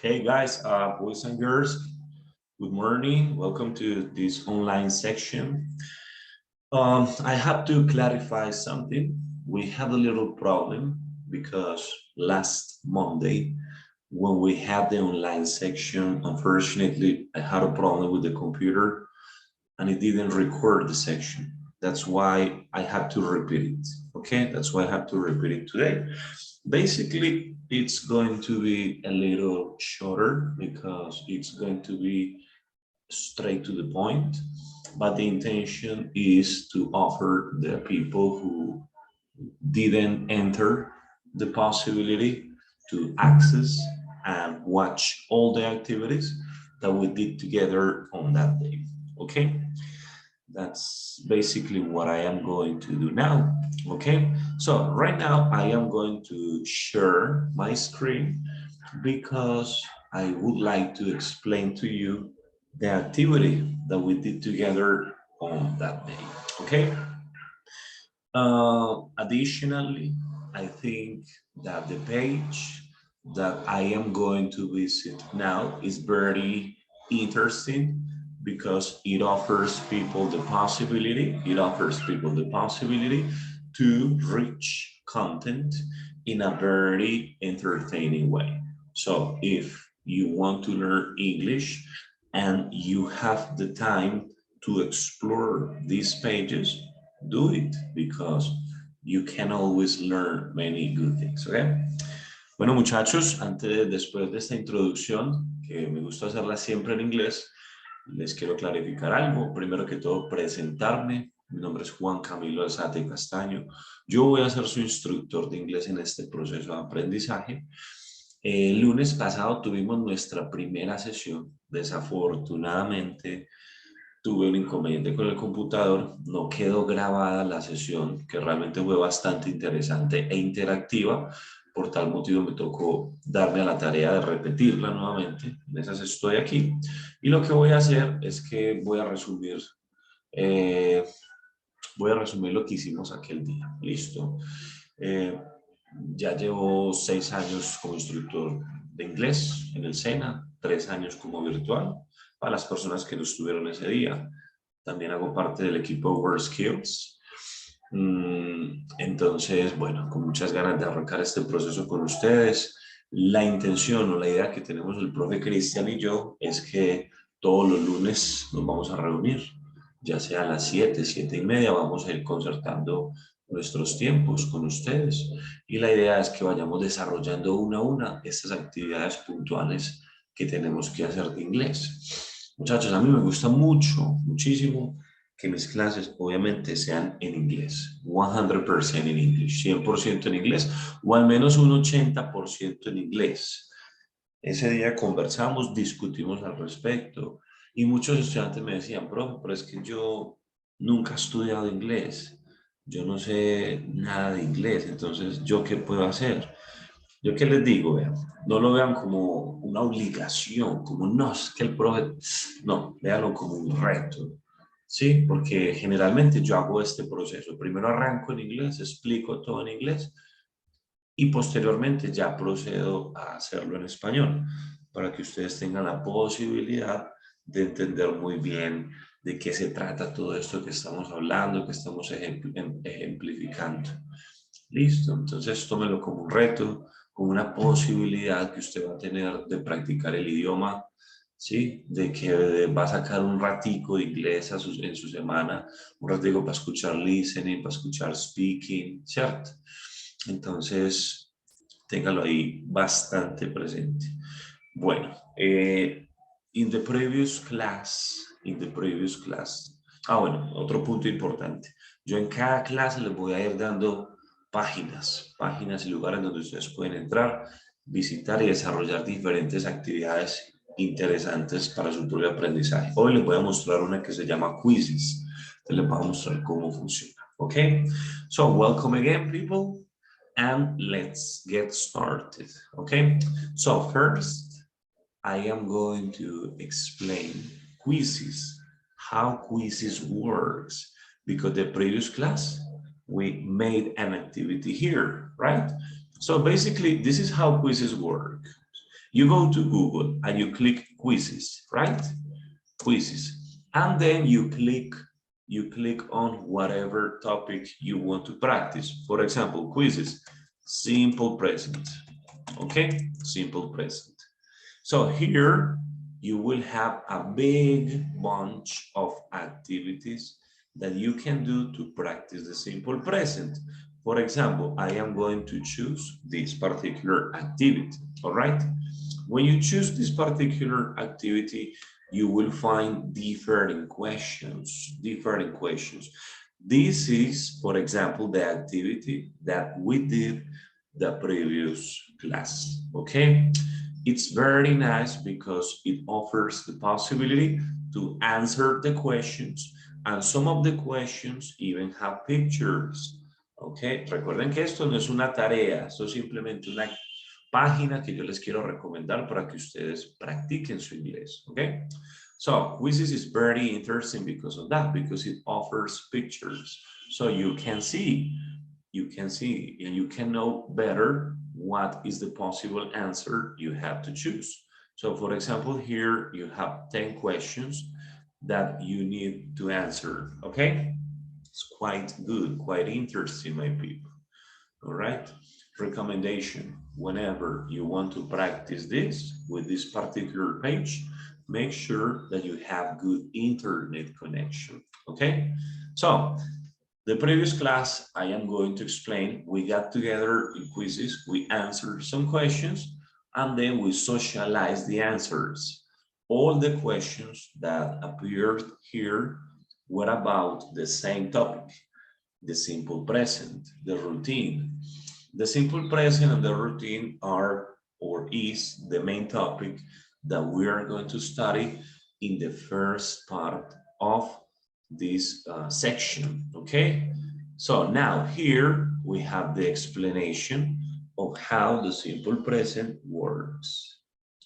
Hey guys, boys and girls, good morning. Welcome to this online section. I have to clarify something. We have a little problem because last Monday, when we had the online section, unfortunately, I had a problem with the computer and it didn't record the section. That's why I had to repeat it. Okay, that's why I have to repeat it today. Basically, it's going to be a little shorter because it's going to be straight to the point. But the intention is to offer the people who didn't enter the possibility to access and watch all the activities that we did together on that day. Okay, that's basically what I am going to do now. Okay, so right now I am going to share my screen because I would like to explain to you the activity that we did together on that day. Okay, additionally, I think that the page that I am going to visit now is very interesting because it offers people the possibility to reach content in a very entertaining way. So if you want to learn English and you have the time to explore these pages, do it because you can always learn many good things, okay? Bueno, muchachos, después de esta introducción, que me gusta hacerla siempre en inglés, les quiero clarificar algo. Primero que todo, presentarme. Mi nombre es Juan Camilo Alzate Castaño. Yo voy a ser su instructor de inglés en este proceso de aprendizaje. El lunes pasado tuvimos nuestra primera sesión. Desafortunadamente, tuve un inconveniente con el computador, no quedó grabada la sesión, que realmente fue bastante interesante e interactiva. Por tal motivo me tocó darme a la tarea de repetirla nuevamente. En esas estoy aquí. Y lo que voy a hacer es que eh, voy a resumir lo que hicimos aquel día. Listo. Eh, ya llevo 6 años como instructor de inglés en el SENA, 3 años como virtual. Para las personas que no estuvieron ese día, también hago parte del equipo WorldSkills. Entonces, bueno, con muchas ganas de arrancar este proceso con ustedes. La intención o la idea que tenemos el profe Cristian y yo es que todos los lunes nos vamos a reunir, ya sea a las 7, 7:30, vamos a ir concertando nuestros tiempos con ustedes. Y la idea es que vayamos desarrollando una a una estas actividades puntuales que tenemos que hacer de inglés. Muchachos, a mí me gusta mucho, muchísimo que mis clases obviamente sean en inglés, 100% en inglés, 100% en inglés, o al menos un 80% en inglés. Ese día conversamos, discutimos al respecto y muchos estudiantes me decían, profe, pero es que yo nunca he estudiado inglés, yo no sé nada de inglés, entonces, ¿yo qué puedo hacer? ¿Yo qué les digo? Vean, no lo vean como una obligación, como no, es que el profe, no, véanlo como un reto, ¿sí? Porque generalmente yo hago este proceso. Primero arranco en inglés, explico todo en inglés y posteriormente ya procedo a hacerlo en español para que ustedes tengan la posibilidad de entender muy bien de qué se trata todo esto que estamos hablando, que estamos ejemplificando. Listo, entonces tómelo como un reto, como una posibilidad que usted va a tener de practicar el idioma, ¿sí? De que va a sacar un ratico de inglés en su semana, un ratico para escuchar listening, para escuchar speaking, ¿cierto? Entonces, téngalo ahí bastante presente. Bueno, in the previous class, bueno, otro punto importante. Yo en cada clase les voy a ir dando páginas y lugares donde ustedes pueden entrar, visitar y desarrollar diferentes actividades interesantes para su propio aprendizaje. Hoy les voy a mostrar una que se llama quizzes. Entonces les voy a mostrar cómo funciona. ¿Ok? So, welcome again, people. And let's get started. Okay, so first I am going to explain quizzes, how quizzes works, because the previous class we made an activity here, right? So basically this is how quizzes work. You go to Google and you click quizzes, right? Quizzes. And then you click on whatever topic you want to practice. For example, quizzes, simple present. Okay, simple present. So here you will have a big bunch of activities that you can do to practice the simple present. For example, I am going to choose this particular activity, all right? When you choose this particular activity, you will find different questions, This is, for example, the activity that we did the previous class, okay? It's very nice because it offers the possibility to answer the questions, and some of the questions even have pictures. Okay, recuerden que esto no es una tarea, esto es simplemente una página que yo les quiero recomendar para que ustedes practiquen su inglés. Okay, so quizzes is very interesting because of that, because it offers pictures, so you can see and you can know better what is the possible answer you have to choose. So for example, here you have 10 questions that you need to answer, okay? It's quite good, quite interesting, my people, all right? Recommendation, whenever you want to practice this with this particular page, make sure that you have good internet connection, okay? So the previous class, I am going to explain, we got together in quizzes, we answered some questions, and then we socialized the answers. All the questions that appeared here were about the same topic, the simple present, the routine. The simple present and the routine are or is the main topic that we are going to study in the first part of this section, okay? So now here we have the explanation of how the simple present works,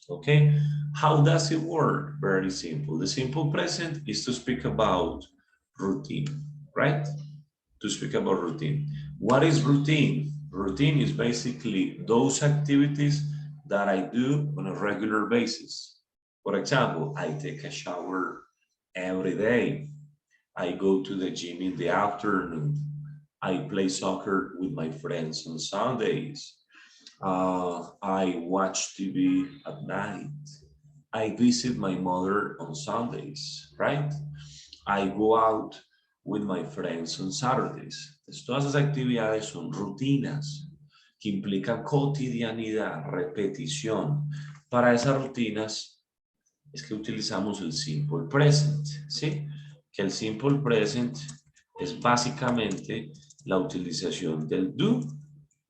okay? How does it work? Very simple. The simple present is to speak about routine, right? To speak about routine. What is routine? Routine is basically those activities that I do on a regular basis. For example, I take a shower every day. I go to the gym in the afternoon. I play soccer with my friends on Sundays. I watch TV at night. I visit my mother on Sundays, right? I go out with my friends on Saturdays. Entonces, todas esas actividades son rutinas que implican cotidianidad, repetición. Para esas rutinas es que utilizamos el simple present, ¿sí? Que el simple present es básicamente la utilización del do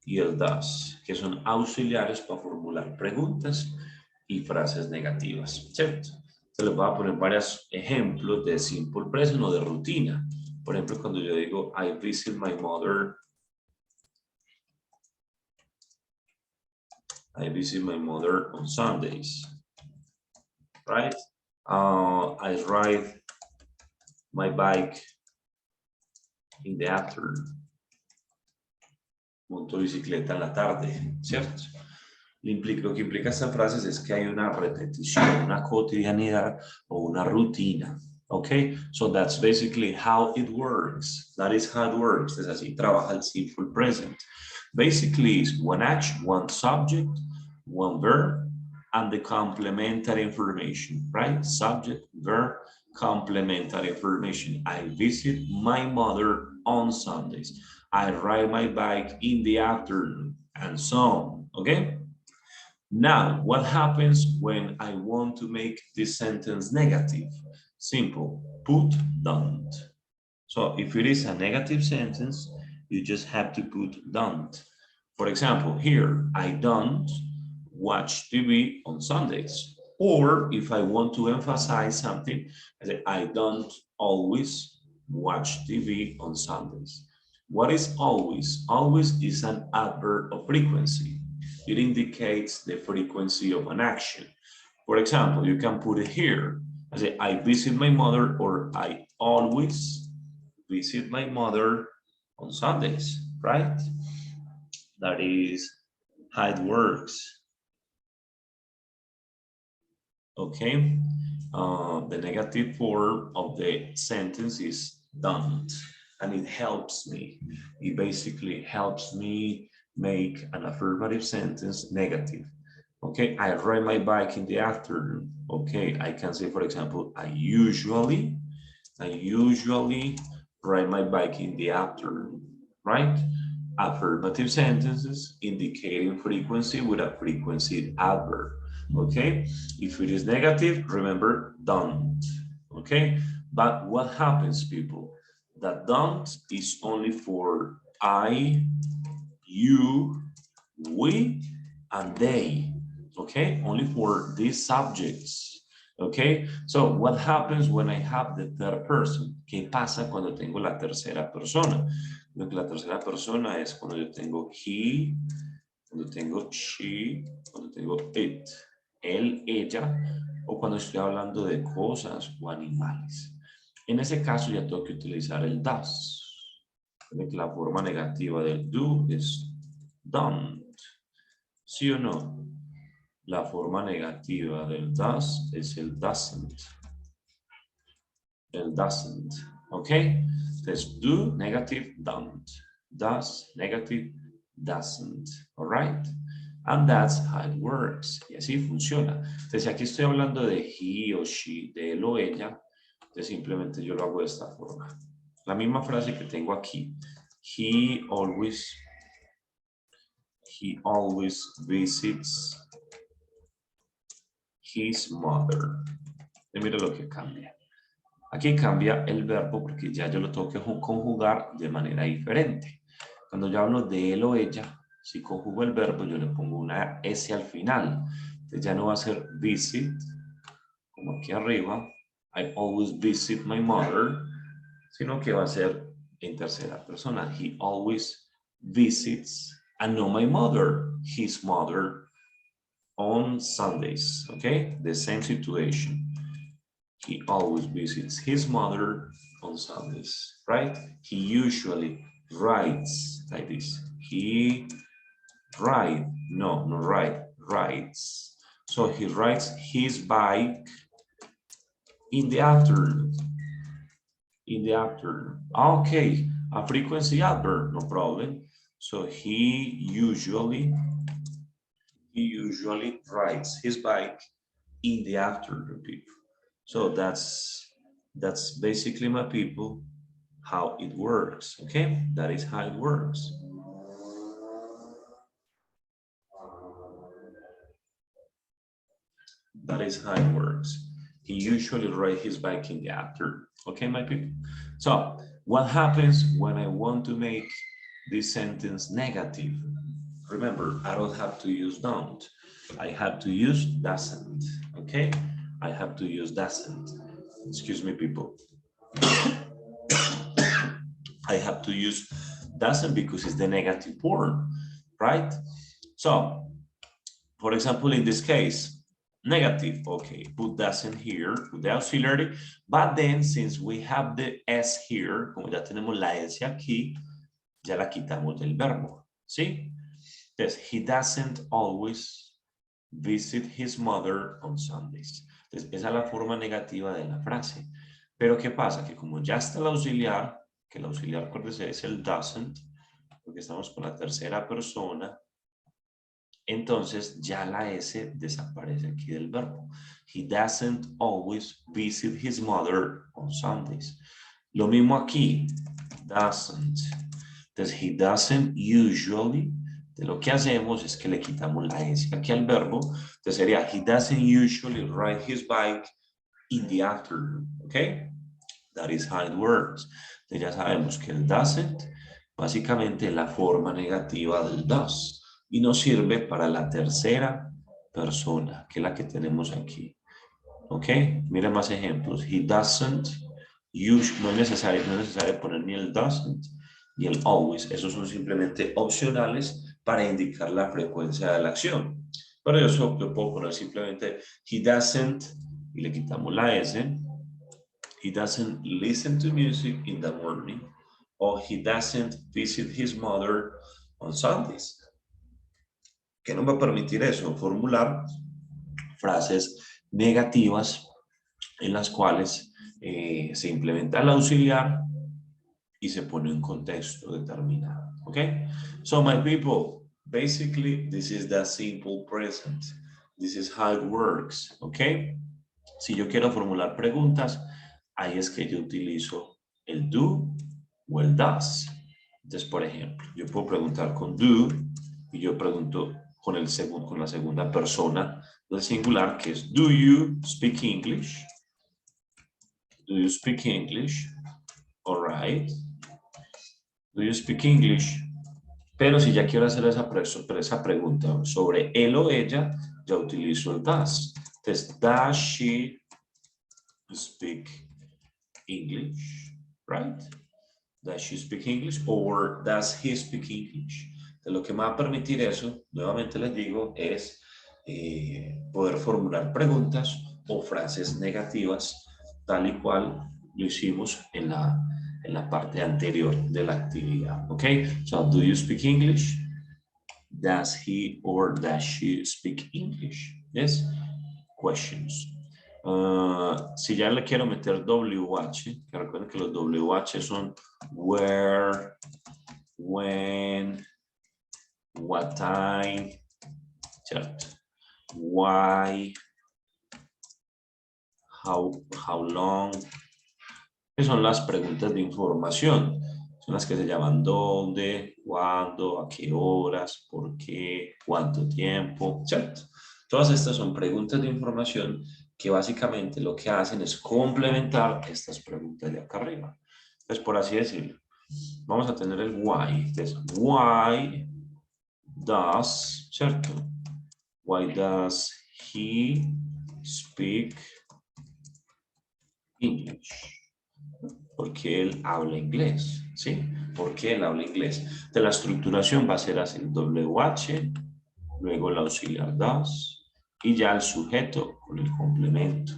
y el does, que son auxiliares para formular preguntas y frases negativas, ¿cierto? Se les voy a poner varios ejemplos de simple present o de rutina. Por ejemplo, cuando yo digo, I visit my mother. I visit my mother on Sundays, right? I ride my bike in the afternoon. Monto bicicleta en la tarde, ¿cierto? Lo que implica estas frases es que hay una repetición, una cotidianidad o una rutina. Okay, so that's basically how it works. That is how it works. Es así trabaja el simple present. Basically, it's one action, one subject, one verb, and the complementary information, right? Subject, verb, complementary information. I visit my mother on Sundays. I ride my bike in the afternoon, and so on, okay? Now, what happens when I want to make this sentence negative? Simple, put don't. So if it is a negative sentence, you just have to put don't. For example, here, I don't watch TV on Sundays. Or if I want to emphasize something, I say, I don't always watch TV on Sundays. What is always? Always is an adverb of frequency. It indicates the frequency of an action. For example, you can put it here. I say, I visit my mother, or I always visit my mother on Sundays, right? That is how it works. okay? The negative form of the sentence is don't, and it helps me. It basically helps me make an affirmative sentence negative. Okay, I ride my bike in the afternoon. Okay, I can say, for example, I usually ride my bike in the afternoon, right? Affirmative sentences indicating frequency with a frequency adverb, okay? If it is negative, remember don't, okay? But what happens, people? That don't is only for I, you, we, and they, okay? Only for these subjects. Okay, so what happens when I have the third person? ¿Qué pasa cuando tengo la tercera persona? La tercera persona es cuando yo tengo he, cuando tengo she, cuando tengo it, él, ella, o cuando estoy hablando de cosas o animales. En ese caso ya tengo que utilizar el does. La forma negativa del do es don't. ¿Sí o no? La forma negativa del does es el doesn't. El doesn't. ¿Ok? Entonces, do, negative, don't. Does, negative, doesn't. All right? And that's how it works. Y así funciona. Entonces, si aquí estoy hablando de he o she, de él o ella, entonces simplemente yo lo hago de esta forma. La misma frase que tengo aquí. He always visits his mother. Y mira lo que cambia. Aquí cambia el verbo porque ya yo lo tengo que conjugar de manera diferente. Cuando yo hablo de él o ella, si conjugo el verbo, yo le pongo una S al final. Entonces ya no va a ser visit, como aquí arriba, I always visit my mother, sino que va a ser en tercera persona. He always visits, and not my mother, his mother, on Sundays, okay? The same situation. He always visits his mother on Sundays, right? He usually rides like this. He rides. So he rides his bike in the afternoon. In the afternoon. Okay, a frequency adverb, no problem. So he usually rides his bike in the afternoon, people. So that's basically, my people, how it works. Okay, that is how it works. That is how it works. He usually rides his bike in the afternoon. Okay, my people. So what happens when I want to make this sentence negative? Remember, I don't have to use don't. I have to use doesn't. Okay, I have to use doesn't. Excuse me, people. I have to use doesn't because it's the negative form, right? So, for example, in this case, negative, okay, put doesn't here, put the auxiliary, but then since we have the S here, como ya tenemos la S aquí, ya la quitamos del verbo, ¿sí? Entonces, he doesn't always visit his mother on Sundays. Entonces, esa es la forma negativa de la frase. Pero, ¿qué pasa? Que como ya está el auxiliar, que el auxiliar, acuérdense, es el doesn't, porque estamos con la tercera persona, entonces ya la S desaparece aquí del verbo. He doesn't always visit his mother on Sundays. Lo mismo aquí, doesn't. Entonces, he doesn't usually, de lo que hacemos es que le quitamos la S aquí al verbo. Entonces sería, he doesn't usually ride his bike in the afternoon, ¿ok? That is how it works. Entonces ya sabemos que el doesn't, básicamente es la forma negativa del does. Y nos sirve para la tercera persona, que es la que tenemos aquí. ¿Ok? Miren más ejemplos. He doesn't use, no es necesario poner ni el doesn't ni el always. Esos son simplemente opcionales para indicar la frecuencia de la acción. Pero yo puedo poner simplemente he doesn't y le quitamos la S. He doesn't listen to music in the morning, or he doesn't visit his mother on Sundays. ¿Qué nos va a permitir eso? Formular frases negativas en las cuales se implementa el auxiliar y se pone un contexto determinado. Okay? So my people, basically this is the simple present. This is how it works. Okay? Si yo quiero formular preguntas, ahí es que yo utilizo el do o el does. Entonces, por ejemplo, yo puedo preguntar con do y yo pregunto con la segunda persona del singular, que es do you speak English? Do you speak English? All right. Do you speak English? Pero si ya quiero hacer esa pregunta sobre él o ella, ya utilizo el does. Entonces, does she speak English? Right? Does she speak English or does he speak English? De lo que me va a permitir eso, nuevamente les digo, es poder formular preguntas o frases negativas, tal y cual lo hicimos en la parte anterior de la actividad. ¿Ok? So, do you speak English? Does he or does she speak English? Yes? Questions. Si ya le quiero meter WH, que recuerden que los WH son where, when, what time, ¿cierto? Why, how long. Que son las preguntas de información. Son las que se llaman dónde, cuándo, a qué horas, por qué, cuánto tiempo, ¿cierto? Todas estas son preguntas de información que básicamente lo que hacen es complementar estas preguntas de acá arriba. Entonces, por así decirlo, vamos a tener el why. Entonces, why does, ¿cierto? Why does he speak English? Porque él habla inglés, ¿sí? Porque él habla inglés. De la estructuración va a ser así, WH, luego el auxiliar does, y ya el sujeto con el complemento.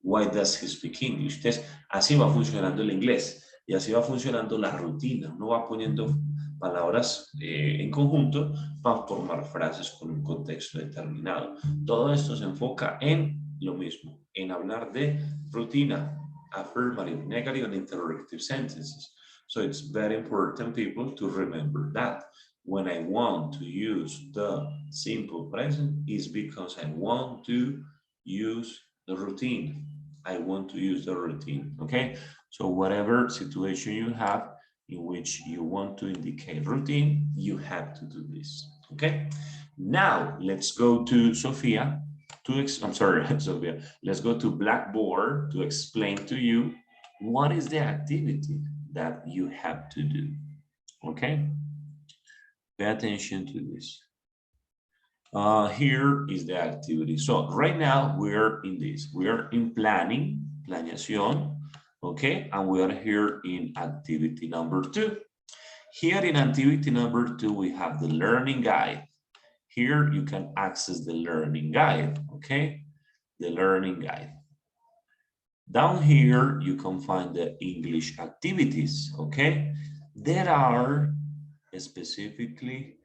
Why does he speak English? Entonces, así va funcionando el inglés, y así va funcionando la rutina. Uno va poniendo palabras en conjunto para formar frases con un contexto determinado. Todo esto se enfoca en lo mismo, en hablar de rutina, affirmative, negative, and interrogative sentences. So it's very important, people, to remember that. When I want to use the simple present, is because I want to use the routine. I want to use the routine, okay? So whatever situation you have in which you want to indicate routine, you have to do this, okay? Now, let's go to Sophia. I'm sorry, Sophia. Let's go to Blackboard to explain to you what is the activity that you have to do. Okay? Pay attention to this. Here is the activity. So right now we're in this. We are in planning, planeación, okay? And we are here in activity number 2. Here in activity number 2, we have the learning guide. Here you can access the learning guide, okay? The learning guide. Down here, you can find the English activities, okay? There are specifically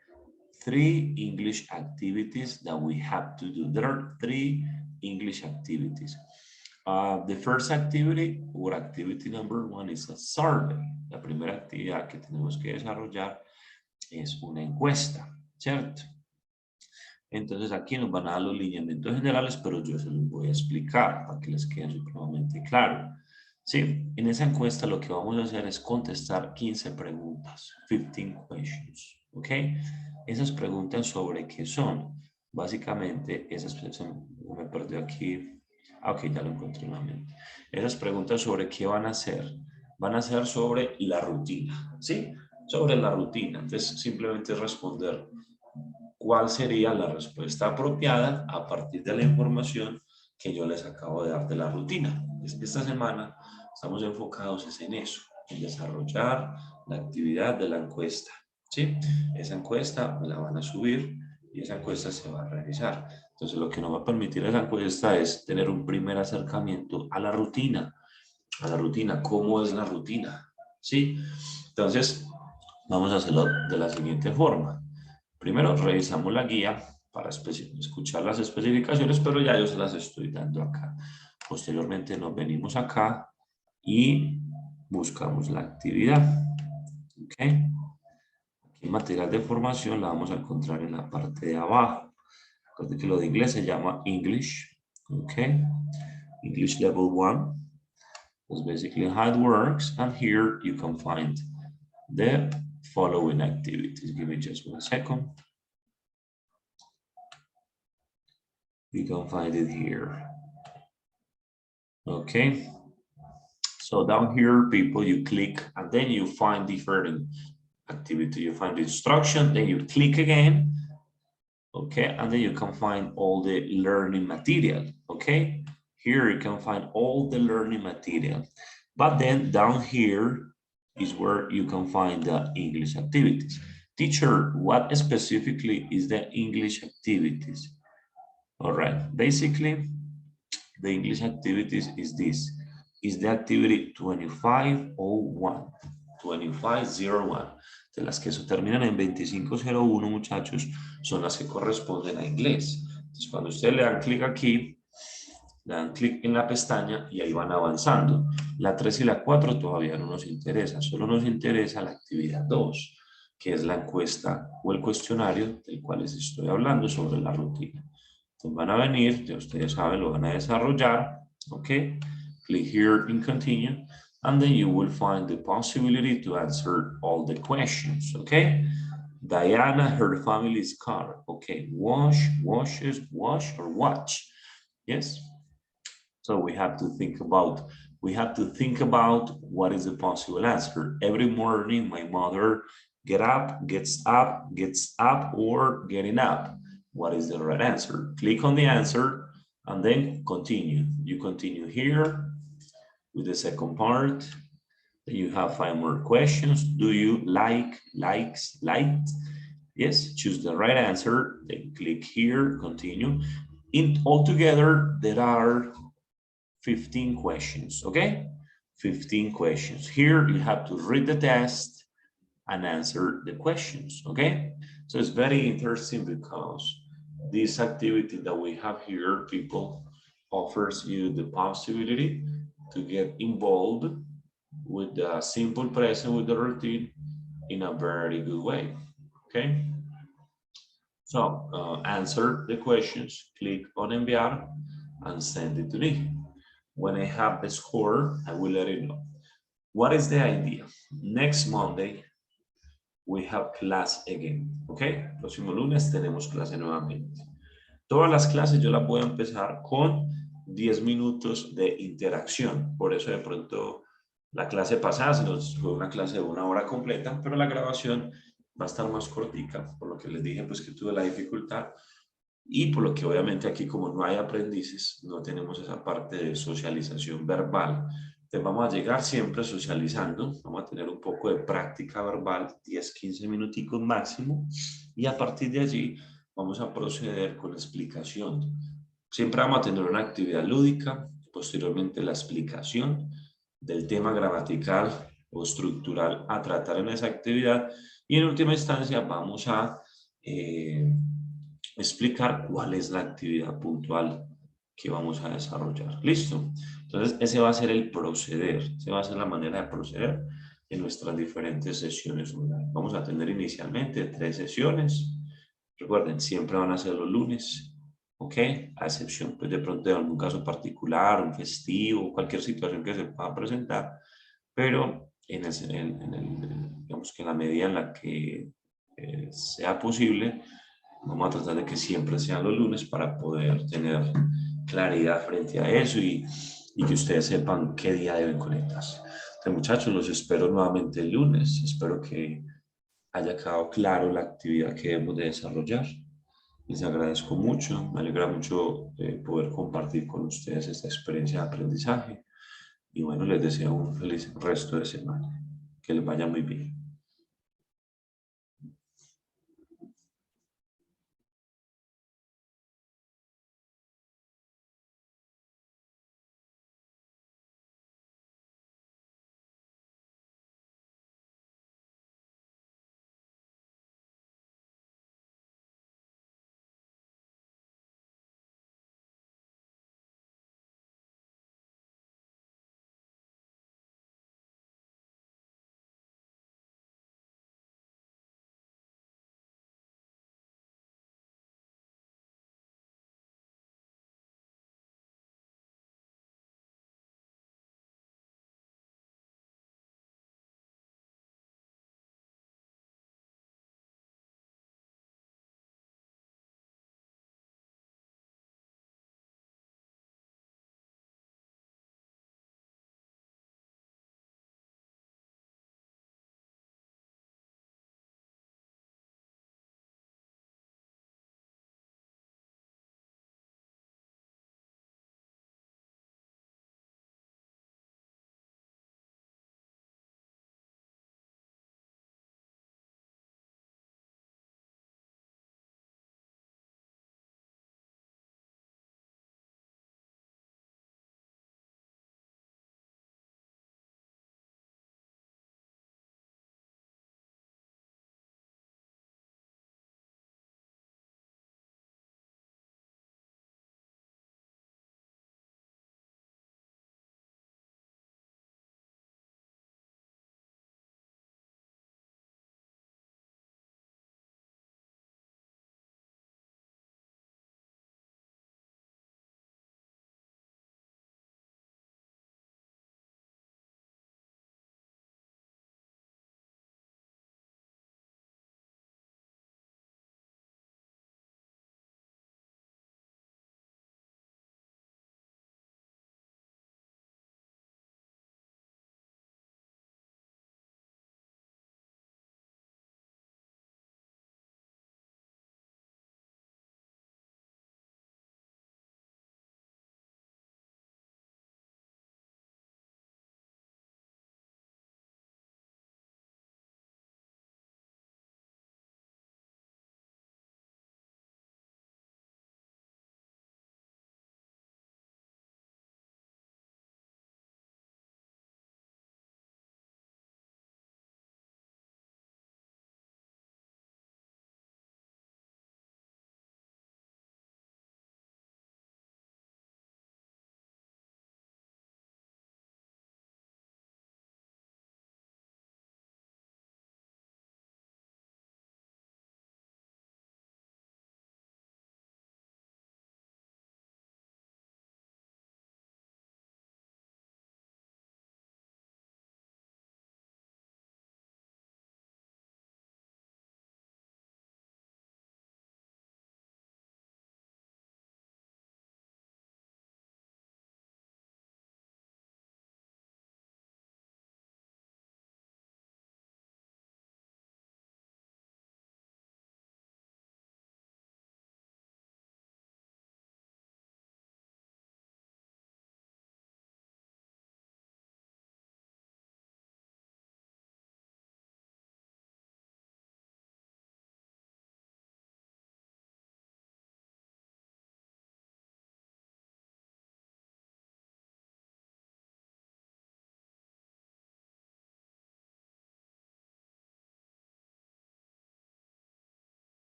3 English activities that we have to do. There are 3 English activities. The first activity, or activity number 1, is a survey. La primera actividad que tenemos que desarrollar es una encuesta, ¿cierto? Entonces aquí nos van a dar los lineamientos generales, pero yo se los voy a explicar para que les quede supremamente claro. Sí, en esa encuesta lo que vamos a hacer es contestar 15 preguntas, 15 questions, ¿ok? Esas preguntas sobre qué son. Básicamente, me perdió aquí. Ok, ya lo encontré nuevamente. Esas preguntas sobre qué van a ser sobre la rutina, ¿sí? Sobre la rutina. Entonces, simplemente responder cuál sería la respuesta apropiada a partir de la información que yo les acabo de dar de la rutina. Esta semana estamos enfocados en eso, en desarrollar la actividad de la encuesta, ¿sí? Esa encuesta me la van a subir y esa encuesta se va a realizar. Entonces, lo que nos va a permitir esa encuesta es tener un primer acercamiento a la rutina. ¿Cómo es la rutina? ¿Sí? Entonces, vamos a hacerlo de la siguiente forma. Primero revisamos la guía para escuchar las especificaciones, pero ya yo se las estoy dando acá. Posteriormente nos venimos acá y buscamos la actividad. ¿Ok? Aquí material de formación la vamos a encontrar en la parte de abajo. Recuerden que lo de inglés se llama English. ¿Ok? English Level 1. That's basically how it works. And here you can find the following activities. Give me just 1 second. You can find it here. Okay. So down here, people, you click and then you find different activity. You find the instruction, then you click again. Okay, and then you can find all the learning material. Okay, here you can find all the learning material. But then down here is where you can find the English activities. Teacher, what specifically is the English activities? All right, basically, the English activities is this. Is the activity 2501. 2501. De las que terminan en 2501, muchachos, son las que corresponden a inglés. Entonces, cuando ustedes le dan clic aquí, le dan clic en la pestaña y ahí van avanzando. La 3 y la 4 todavía no nos interesa, solo nos interesa la actividad 2, que es la encuesta o el cuestionario del cual les estoy hablando sobre la rutina. Entonces van a venir, ya ustedes saben, lo van a desarrollar, ¿ok? Click here in continue, and then you will find the possibility to answer all the questions, okay? Diana, her family's car, okay? Wash, washes, wash, or watch, yes? So we have to think about what is the possible answer. Every morning, my mother gets up, or getting up. What is the right answer? Click on the answer and then continue. You continue here with the second part. Then you have 5 more questions. Do you liked? Yes, choose the right answer. Then click here, continue. Altogether, there are 15 questions, okay? 15 questions. Here you have to read the test and answer the questions, okay? So it's very interesting because this activity that we have here, people, offers you the possibility to get involved with the simple present, with the routine, in a very good way, okay? So answer the questions, click on enviar, and send it to me. When I have the score, I will let you know. What is the idea? Next Monday, we have class again, ¿ok? Próximo lunes tenemos clase nuevamente. Todas las clases yo las voy a empezar con 10 minutos de interacción. Por eso de pronto la clase pasada se nos fue una clase de 1 hora completa, pero la grabación va a estar más cortica, por lo que les dije pues que tuve la dificultad. Y por lo que obviamente aquí como no hay aprendices, no tenemos esa parte de socialización verbal. Entonces vamos a llegar siempre socializando, vamos a tener un poco de práctica verbal, 10-15 minuticos máximo, y a partir de allí vamos a proceder con la explicación. Siempre vamos a tener una actividad lúdica, posteriormente la explicación del tema gramatical o estructural a tratar en esa actividad, y en última instancia vamos a explicar cuál es la actividad puntual que vamos a desarrollar. ¿Listo? Entonces, ese va a ser el proceder, esa va a ser la manera de proceder en nuestras diferentes sesiones online. Vamos a tener inicialmente 3 sesiones. Recuerden, siempre van a ser los lunes, ¿ok? A excepción, pues de pronto de algún caso particular, un festivo, cualquier situación que se pueda presentar, pero digamos que en la medida en la que sea posible, vamos a tratar de que siempre sean los lunes para poder tener claridad frente a eso y que ustedes sepan qué día deben conectarse. Entonces, muchachos, los espero nuevamente el lunes. Espero que haya quedado claro la actividad que debemos de desarrollar. Les agradezco mucho. Me alegra mucho poder compartir con ustedes esta experiencia de aprendizaje. Y bueno, les deseo un feliz resto de semana. Que les vaya muy bien.